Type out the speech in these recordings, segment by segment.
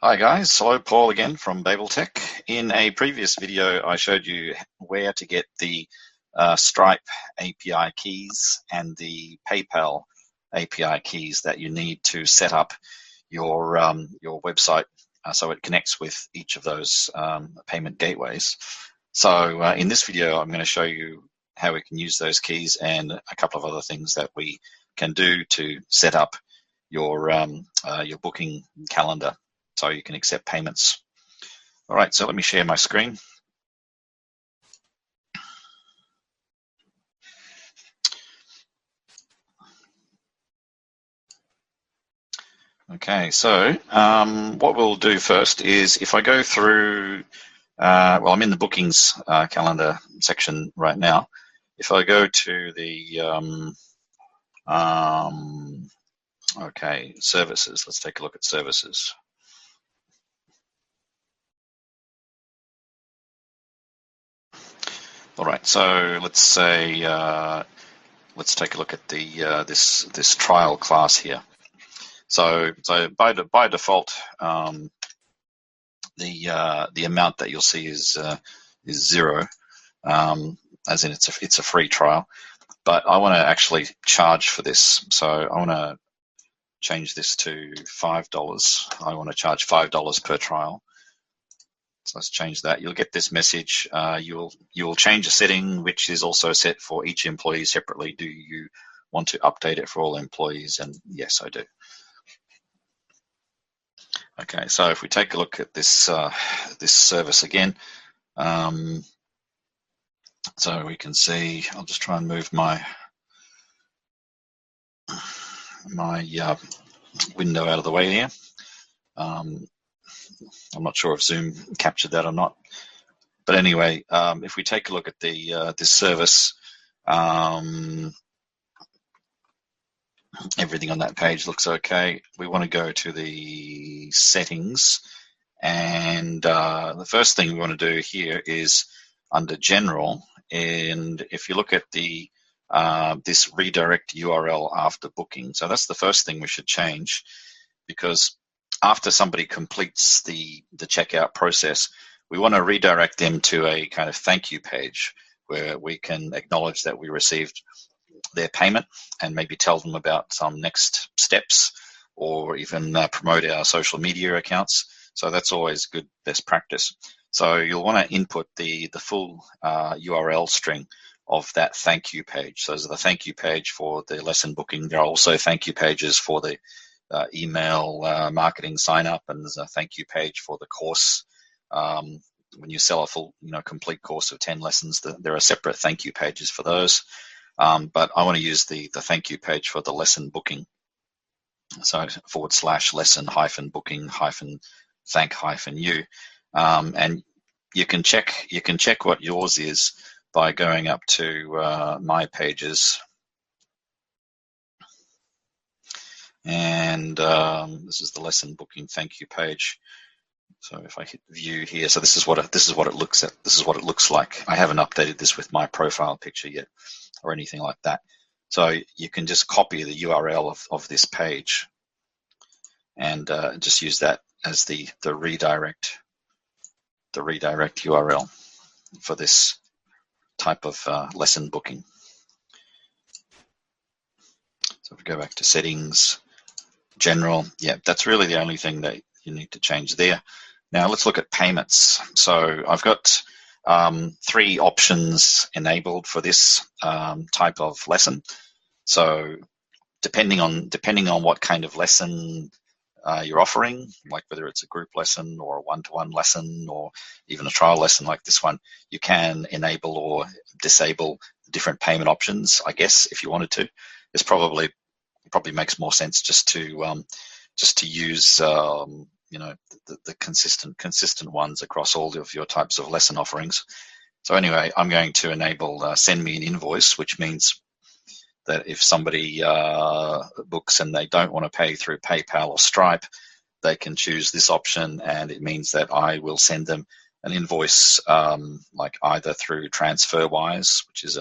Hi guys, hello, Paul again from BabelTEQ. In a previous video I showed you where to get the Stripe API keys and the PayPal API keys that you need to set up your website so it connects with each of those payment gateways. So in this video I'm going to show you how we can use those keys and a couple of other things that we can do to set up your booking calendar so you can accept payments. All right, so let me share my screen. Okay, so what we'll do first is if I go through, well, I'm in the bookings calendar section right now. If I go to the, okay, services, let's take a look at services. All right, so let's say, let's take a look at the this trial class here. So by default, the amount that you'll see is zero, as in it's a free trial. But I want to actually charge for this, so I want to change this to $5. I want to charge $5 per trial. So let's change that. You'll get this message. You'll change a setting which is also set for each employee separately. Do you want to update it for all employees? And yes, I do. Okay, so if we take a look at this this service again, so we can see. I'll just try and move my window out of the way here. I'm not sure if Zoom captured that or not, but anyway, if we take a look at the this service, everything on that page looks okay. We want to go to the settings, and the first thing we want to do here is under General, and if you look at the this redirect URL after booking, so that's the first thing we should change, because after somebody completes the checkout process, we want to redirect them to a kind of thank you page where we can acknowledge that we received their payment and maybe tell them about some next steps, or even promote our social media accounts. So that's always good best practice. So you'll want to input the full URL string of that thank you page. So there's the thank you page for the lesson booking. There are also thank you pages for the email marketing sign up, and there's a thank you page for the course. When you sell a full, complete course of 10 lessons, there are separate thank you pages for those. But I want to use the thank you page for the lesson booking. So /lesson-booking-thank-you, and you can check what yours is by going up to my pages, and this is the lesson booking thank you page. So if I hit view here, so this is what it looks like. I haven't updated this with my profile picture yet or anything like that. So you can just copy the URL of this page and just use that as the redirect URL for this type of lesson booking. So if we go back to settings, general, yeah, that's really the only thing that you need to change there. Now let's look at payments. So I've got 3 options enabled for this type of lesson. So depending on what kind of lesson you're offering, like whether it's a group lesson or a one-to-one lesson or even a trial lesson like this one, you can enable or disable different payment options, I guess, if you wanted to. This probably makes more sense just to use the consistent ones across all of your types of lesson offerings. So anyway, I'm going to enable send me an invoice, which means that if somebody books and they don't want to pay through PayPal or Stripe, they can choose this option, and it means that I will send them an invoice, like either through TransferWise, which is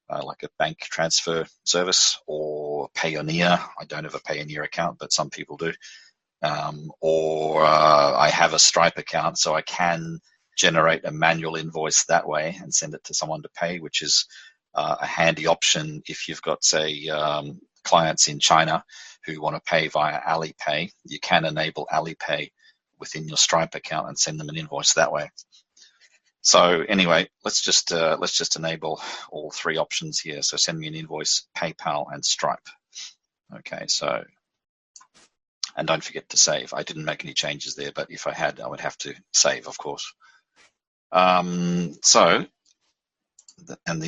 like a bank transfer service, or Payoneer. I don't have a Payoneer account, but some people do. or I have a Stripe account, so I can generate a manual invoice that way and send it to someone to pay, which is a handy option if you've got, say, clients in China who want to pay via Alipay. You can enable Alipay within your Stripe account and send them an invoice that way. So anyway, let's just enable all three options here. So send me an invoice, PayPal, and Stripe. Okay, so, and don't forget to save. I didn't make any changes there, but if I had, I would have to save, of course. And the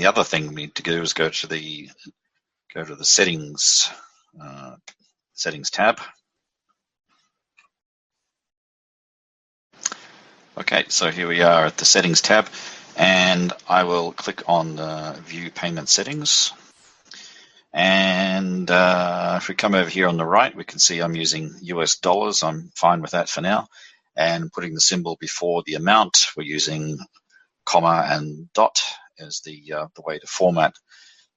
other thing we need to do is go to the settings tab. Okay, so here we are at the settings tab, and I will click on view payment settings. And if we come over here on the right, we can see I'm using US dollars. I'm fine with that for now. And putting the symbol before the amount, we're using comma and dot as the way to format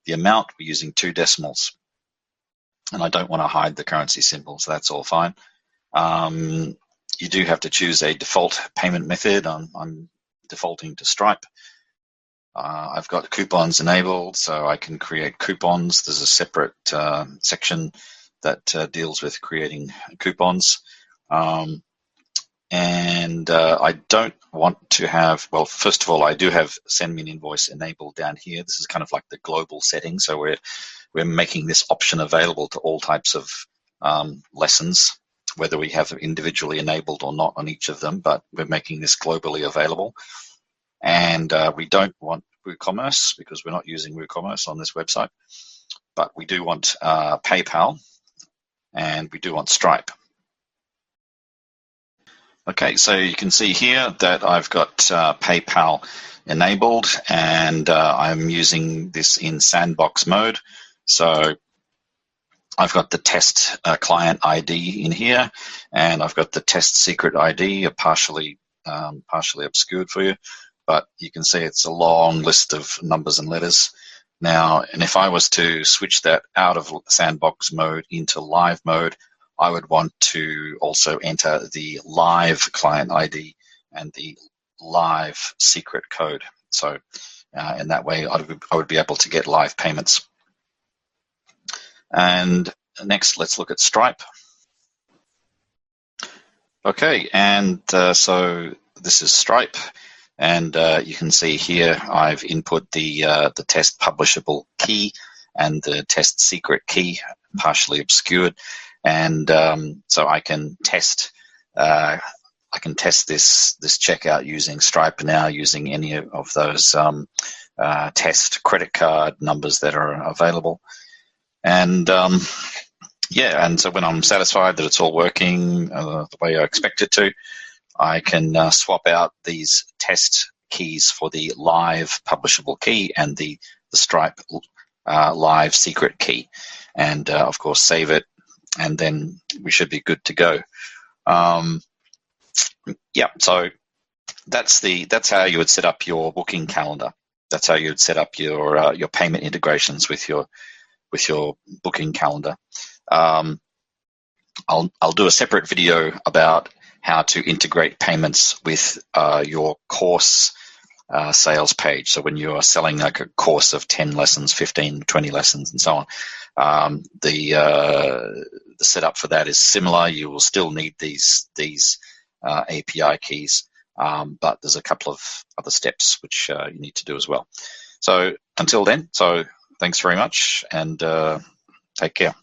the amount. We're using 2 decimals. And I don't want to hide the currency symbol, so that's all fine. You do have to choose a default payment method. I'm defaulting to Stripe. I've got coupons enabled, so I can create coupons. There's a separate section that deals with creating coupons. And I don't want to have, well, first of all, I do have send me an invoice enabled down here. This is kind of like the global setting, so we're making this option available to all types of lessons, whether we have it individually enabled or not on each of them, but we're making this globally available. And we don't want WooCommerce because we're not using WooCommerce on this website, but we do want PayPal and we do want Stripe. Okay, so you can see here that I've got PayPal enabled, and I'm using this in sandbox mode. So I've got the test client ID in here, and I've got the test secret ID, partially obscured for you, but you can see it's a long list of numbers and letters. Now, and if I was to switch that out of sandbox mode into live mode, I would want to also enter the live client ID and the live secret code. So in that way, I would be able to get live payments. And next, let's look at Stripe. Okay, and so this is Stripe, and you can see here I've input the test publishable key and the test secret key, partially obscured, and so I can test this checkout using Stripe now, using any of those test credit card numbers that are available. And yeah, and so when I'm satisfied that it's all working the way I expect it to, I can swap out these test keys for the live publishable key and the Stripe live secret key, and of course save it, and then we should be good to go. Yeah, so that's how you would set up your booking calendar. That's how you would set up your payment integrations with your booking calendar. I'll do a separate video about how to integrate payments with your course sales page. So when you are selling like a course of 10 lessons, 15, 20 lessons, and so on, the setup for that is similar. You will still need these API keys, but there's a couple of other steps which you need to do as well. So until then, so thanks very much, and take care.